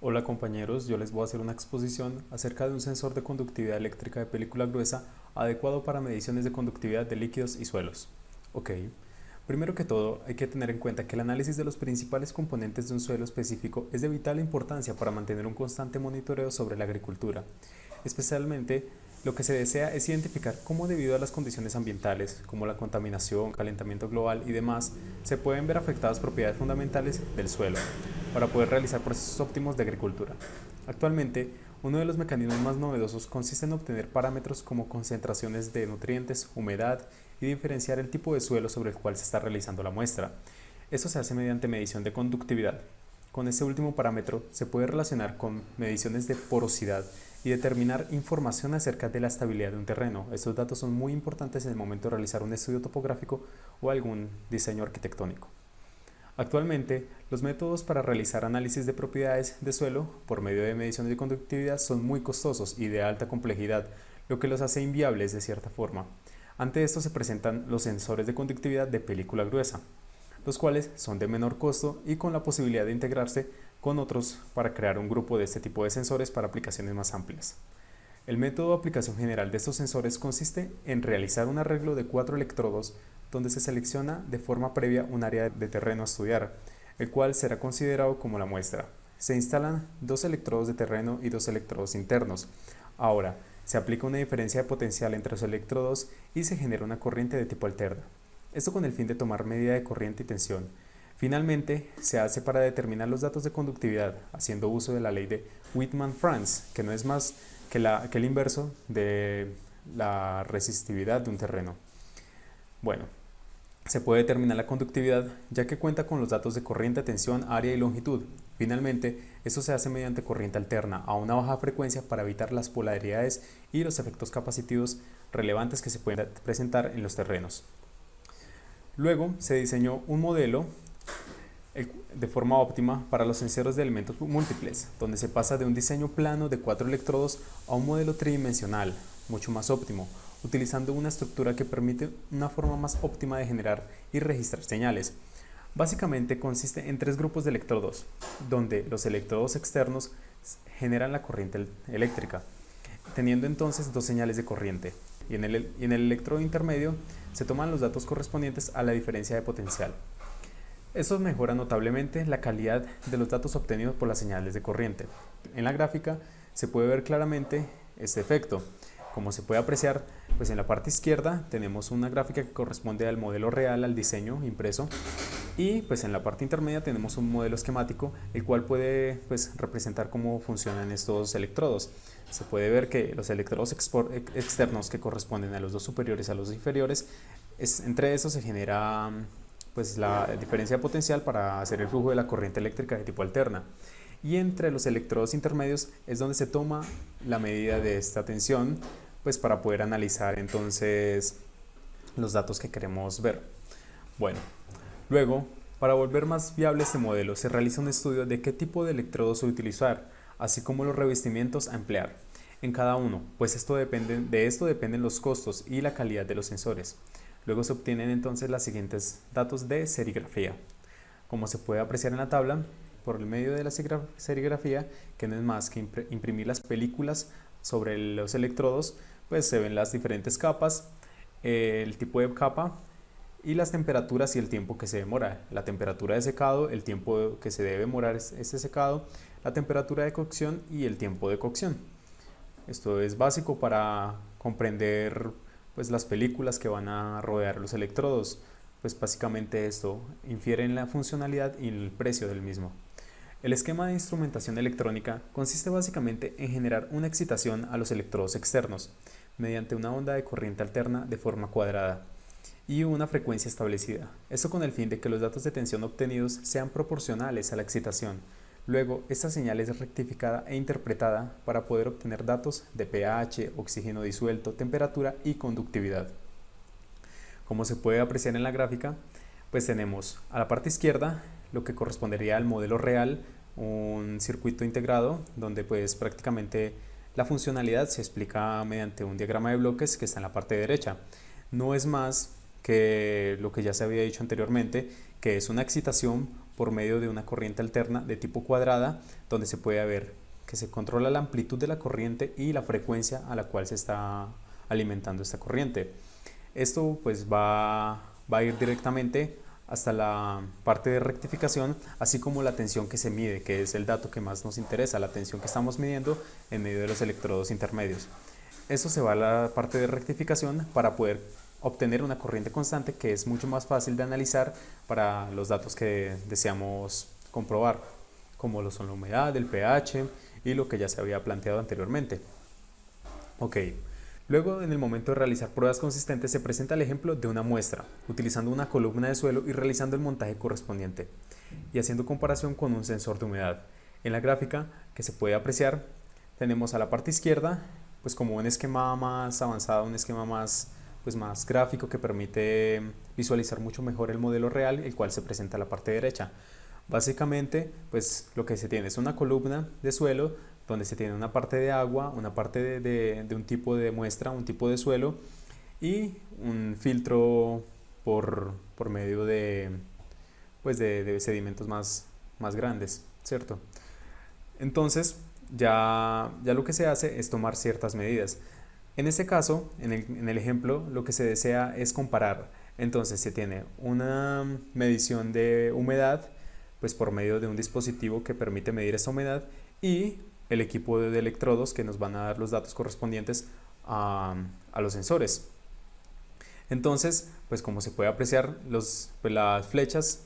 Hola compañeros, yo les voy a hacer una exposición acerca de un sensor de conductividad eléctrica de película gruesa adecuado para mediciones de conductividad de líquidos y suelos. Ok, primero que todo hay que tener en cuenta que el análisis de los principales componentes de un suelo específico es de vital importancia para mantener un constante monitoreo sobre la agricultura. Especialmente, lo que se desea es identificar cómo debido a las condiciones ambientales, como la contaminación, calentamiento global y demás, se pueden ver afectadas propiedades fundamentales del suelo para poder realizar procesos óptimos de agricultura. Actualmente, uno de los mecanismos más novedosos consiste en obtener parámetros como concentraciones de nutrientes, humedad y diferenciar el tipo de suelo sobre el cual se está realizando la muestra. Esto se hace mediante medición de conductividad. Con este último parámetro se puede relacionar con mediciones de porosidad y determinar información acerca de la estabilidad de un terreno. Estos datos son muy importantes en el momento de realizar un estudio topográfico o algún diseño arquitectónico. Actualmente, los métodos para realizar análisis de propiedades de suelo por medio de mediciones de conductividad son muy costosos y de alta complejidad, lo que los hace inviables de cierta forma. Ante esto se presentan los sensores de conductividad de película gruesa, los cuales son de menor costo y con la posibilidad de integrarse con otros para crear un grupo de este tipo de sensores para aplicaciones más amplias. El método de aplicación general de estos sensores consiste en realizar un arreglo de 4 electrodos donde se selecciona de forma previa un área de terreno a estudiar, el cual será considerado como la muestra. Se instalan 2 electrodos de terreno y 2 electrodos internos. Ahora, se aplica una diferencia de potencial entre los electrodos y se genera una corriente de tipo alterna. Esto con el fin de tomar medida de corriente y tensión. Finalmente, se hace para determinar los datos de conductividad, haciendo uso de la ley de Wittmann-Franz, que no es más que el inverso de la resistividad de un terreno. Bueno, se puede determinar la conductividad ya que cuenta con los datos de corriente, tensión, área y longitud. Finalmente, esto se hace mediante corriente alterna a una baja frecuencia para evitar las polaridades y los efectos capacitivos relevantes que se pueden presentar en los terrenos. Luego se diseñó un modelo de forma óptima para los sensores de elementos múltiples, donde se pasa de un diseño plano de 4 electrodos a un modelo tridimensional, mucho más óptimo, utilizando una estructura que permite una forma más óptima de generar y registrar señales. Básicamente consiste en 3 grupos de electrodos, donde los electrodos externos generan la corriente eléctrica, teniendo entonces 2 señales de corriente, y en el electrodo intermedio se toman los datos correspondientes a la diferencia de potencial. Eso mejora notablemente la calidad de los datos obtenidos por las señales de corriente. En la gráfica se puede ver claramente este efecto. Como se puede apreciar, pues en la parte izquierda tenemos una gráfica que corresponde al modelo real, al diseño impreso, y pues en la parte intermedia tenemos un modelo esquemático, el cual puede pues representar cómo funcionan estos electrodos. Se puede ver que los electrodos externos que corresponden a los dos superiores y a los inferiores, entre esos se genera pues la diferencia de potencial para hacer el flujo de la corriente eléctrica de tipo alterna. Y entre los electrodos intermedios es donde se toma la medida de esta tensión, pues para poder analizar entonces los datos que queremos ver. Bueno, luego, para volver más viable este modelo, se realiza un estudio de qué tipo de electrodos utilizar, así como los revestimientos a emplear en cada uno, pues de esto dependen los costos y la calidad de los sensores. Luego se obtienen entonces los siguientes datos de serigrafía. Como se puede apreciar en la tabla, por el medio de la serigrafía, que no es más que imprimir las películas sobre los electrodos, pues se ven las diferentes capas, el tipo de capa y las temperaturas y el tiempo que se demora. La temperatura de secado, el tiempo que se debe demorar este secado, la temperatura de cocción y el tiempo de cocción. Esto es básico para comprender pues las películas que van a rodear los electrodos, pues básicamente esto infiere en la funcionalidad y el precio del mismo. El esquema de instrumentación electrónica consiste básicamente en generar una excitación a los electrodos externos mediante una onda de corriente alterna de forma cuadrada y una frecuencia establecida. Esto con el fin de que los datos de tensión obtenidos sean proporcionales a la excitación. Luego, esta señal es rectificada e interpretada para poder obtener datos de pH, oxígeno disuelto, temperatura y conductividad. Como se puede apreciar en la gráfica, pues tenemos a la parte izquierda lo que correspondería al modelo real, un circuito integrado donde pues prácticamente la funcionalidad se explica mediante un diagrama de bloques que está en la parte derecha. No es más que lo que ya se había dicho anteriormente, que es una excitación por medio de una corriente alterna de tipo cuadrada, donde se puede ver que se controla la amplitud de la corriente y la frecuencia a la cual se está alimentando esta corriente. Esto pues va a ir directamente hasta la parte de rectificación, así como la tensión que se mide, que es el dato que más nos interesa, la tensión que estamos midiendo en medio de los electrodos intermedios. Esto se va a la parte de rectificación para poder obtener una corriente constante, que es mucho más fácil de analizar para los datos que deseamos comprobar, como lo son la humedad, el pH y lo que ya se había planteado anteriormente. Ok. Luego, en el momento de realizar pruebas consistentes, se presenta el ejemplo de una muestra, utilizando una columna de suelo y realizando el montaje correspondiente, y haciendo comparación con un sensor de humedad. En la gráfica que se puede apreciar, tenemos a la parte izquierda, pues como un esquema más avanzado, un esquema más gráfico que permite visualizar mucho mejor el modelo real, el cual se presenta a la parte derecha. Básicamente, pues lo que se tiene es una columna de suelo donde se tiene una parte de agua, una parte de un tipo de muestra, un tipo de suelo y un filtro por medio de sedimentos más grandes, ¿cierto? Entonces, ya lo que se hace es tomar ciertas medidas. En este caso, en el ejemplo, lo que se desea es comparar. Entonces, se tiene una medición de humedad, pues por medio de un dispositivo que permite medir esta humedad, y el equipo de electrodos que nos van a dar los datos correspondientes a los sensores. Entonces, pues como se puede apreciar, las flechas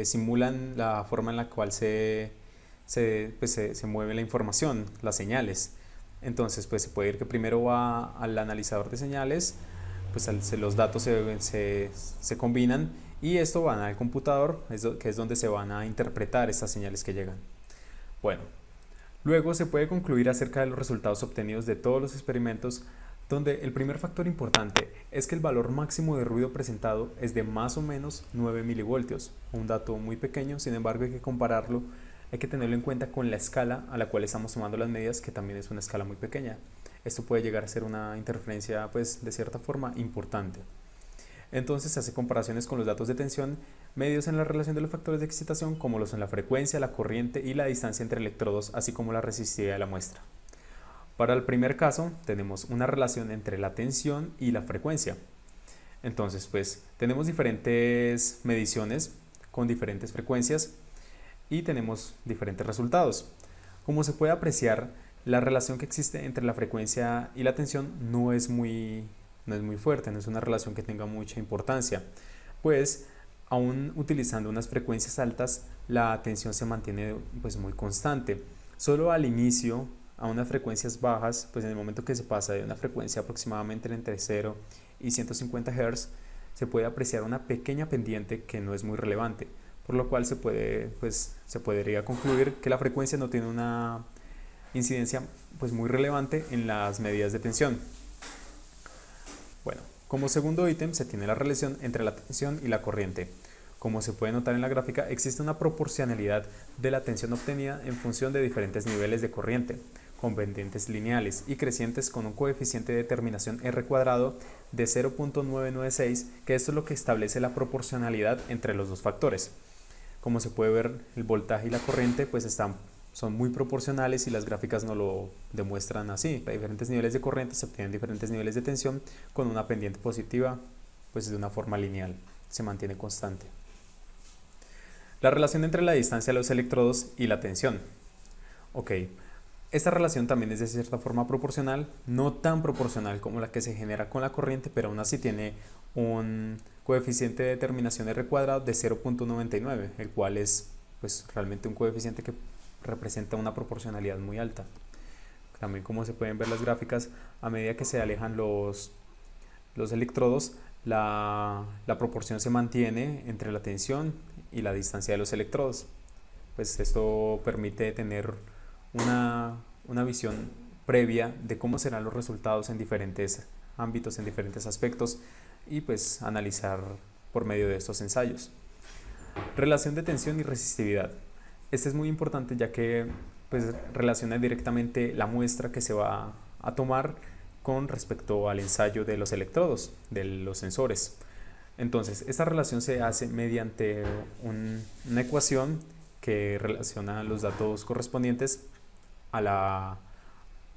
simulan la forma en la cual se mueve la información, las señales. Entonces, pues se puede ir que primero va al analizador de señales, pues los datos se combinan y esto van al computador, que es donde se van a interpretar estas señales que llegan. Bueno, luego se puede concluir acerca de los resultados obtenidos de todos los experimentos, donde el primer factor importante es que el valor máximo de ruido presentado es de más o menos 9 milivoltios, un dato muy pequeño. Sin embargo, hay que compararlo, hay que tenerlo en cuenta con la escala a la cual estamos tomando las medidas, que también es una escala muy pequeña. Esto puede llegar a ser una interferencia, pues, de cierta forma importante. Entonces se hace comparaciones con los datos de tensión medidos en la relación de los factores de excitación, como lo son la frecuencia, la corriente y la distancia entre electrodos, así como la resistividad de la muestra. Para el primer caso tenemos una relación entre la tensión y la frecuencia. Entonces, pues tenemos diferentes mediciones con diferentes frecuencias y tenemos diferentes resultados. Como se puede apreciar, la relación que existe entre la frecuencia y la tensión no es muy fuerte, no es una relación que tenga mucha importancia, pues aún utilizando unas frecuencias altas, la tensión se mantiene pues muy constante. Solo al inicio, a unas frecuencias bajas, pues en el momento que se pasa de una frecuencia aproximadamente entre 0 y 150 Hz, se puede apreciar una pequeña pendiente que no es muy relevante, por lo cual se podría concluir que la frecuencia no tiene una incidencia pues muy relevante en las medidas de tensión. Bueno, como segundo ítem se tiene la relación entre la tensión y la corriente. Como se puede notar en la gráfica, existe una proporcionalidad de la tensión obtenida en función de diferentes niveles de corriente, con pendientes lineales y crecientes con un coeficiente de terminación R cuadrado de 0.996, que esto es lo que establece la proporcionalidad entre los dos factores. Como se puede ver, el voltaje y la corriente pues son muy proporcionales y las gráficas nos lo demuestran así. Para diferentes niveles de corriente se obtienen diferentes niveles de tensión con una pendiente positiva pues de una forma lineal, se mantiene constante. La relación entre la distancia de los electrodos y la tensión. Ok, esta relación también es de cierta forma proporcional, no tan proporcional como la que se genera con la corriente, pero aún así tiene un coeficiente de terminación R cuadrado de 0.99, el cual es pues realmente un coeficiente que representa una proporcionalidad muy alta. También, como se pueden ver las gráficas, a medida que se alejan los electrodos, la proporción se mantiene entre la tensión y la distancia de los electrodos. Pues esto permite tener una visión previa de cómo serán los resultados en diferentes ámbitos, en diferentes aspectos, y pues analizar por medio de estos ensayos. Relación de tensión y resistividad. Este es muy importante, ya que pues relaciona directamente la muestra que se va a tomar con respecto al ensayo de los electrodos, de los sensores. Entonces, esta relación se hace mediante una ecuación que relaciona los datos correspondientes a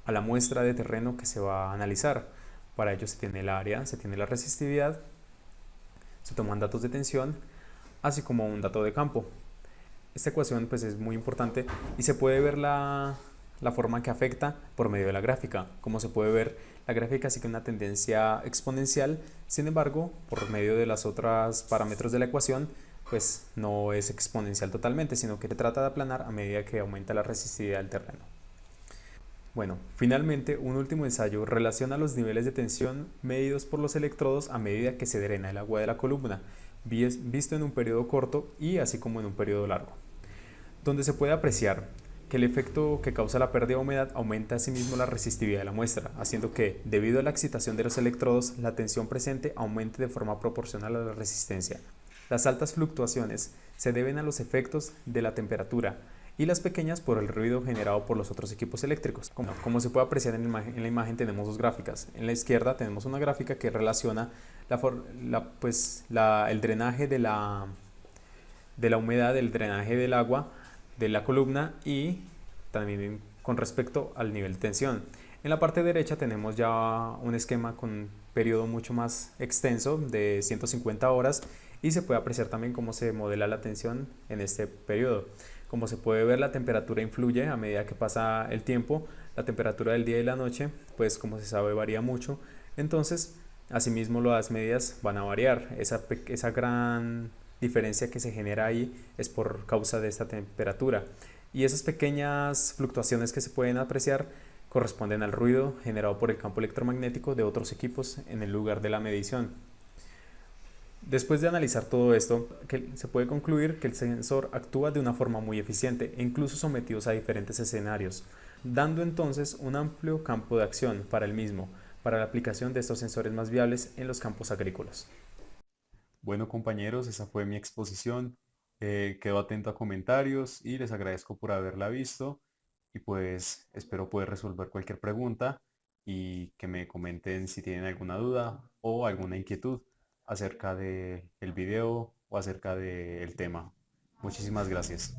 a la muestra de terreno que se va a analizar. Para ello se tiene el área, se tiene la resistividad, se toman datos de tensión, así como un dato de campo. Esta ecuación pues es muy importante y se puede ver la forma que afecta por medio de la gráfica. Como se puede ver, la gráfica sigue una tendencia exponencial, sin embargo, por medio de los otros parámetros de la ecuación, pues no es exponencial totalmente, sino que trata de aplanar a medida que aumenta la resistividad del terreno. Bueno, finalmente, un último ensayo relaciona los niveles de tensión medidos por los electrodos a medida que se drena el agua de la columna, visto en un periodo corto y así como en un periodo largo, donde se puede apreciar que el efecto que causa la pérdida de humedad aumenta asimismo la resistividad de la muestra, haciendo que, debido a la excitación de los electrodos, la tensión presente aumente de forma proporcional a la resistencia. Las altas fluctuaciones se deben a los efectos de la temperatura y las pequeñas por el ruido generado por los otros equipos eléctricos. Como se puede apreciar en la imagen tenemos dos gráficas. En la izquierda tenemos una gráfica que relaciona el drenaje de la humedad, el drenaje del agua de la columna y también con respecto al nivel de tensión. En la parte derecha tenemos ya un esquema con un periodo mucho más extenso de 150 horas y se puede apreciar también cómo se modela la tensión en este periodo. Como se puede ver, la temperatura influye a medida que pasa el tiempo. La temperatura del día y la noche, pues como se sabe, varía mucho. Entonces, asimismo, las medidas van a variar. Esa gran diferencia que se genera ahí es por causa de esta temperatura. Y esas pequeñas fluctuaciones que se pueden apreciar corresponden al ruido generado por el campo electromagnético de otros equipos en el lugar de la medición. Después de analizar todo esto, se puede concluir que el sensor actúa de una forma muy eficiente e incluso sometidos a diferentes escenarios, dando entonces un amplio campo de acción para el mismo, para la aplicación de estos sensores más viables en los campos agrícolas. Bueno, compañeros, esa fue mi exposición. Quedo atento a comentarios y les agradezco por haberla visto y pues espero poder resolver cualquier pregunta y que me comenten si tienen alguna duda o alguna inquietud acerca del video o acerca del tema. Muchísimas gracias.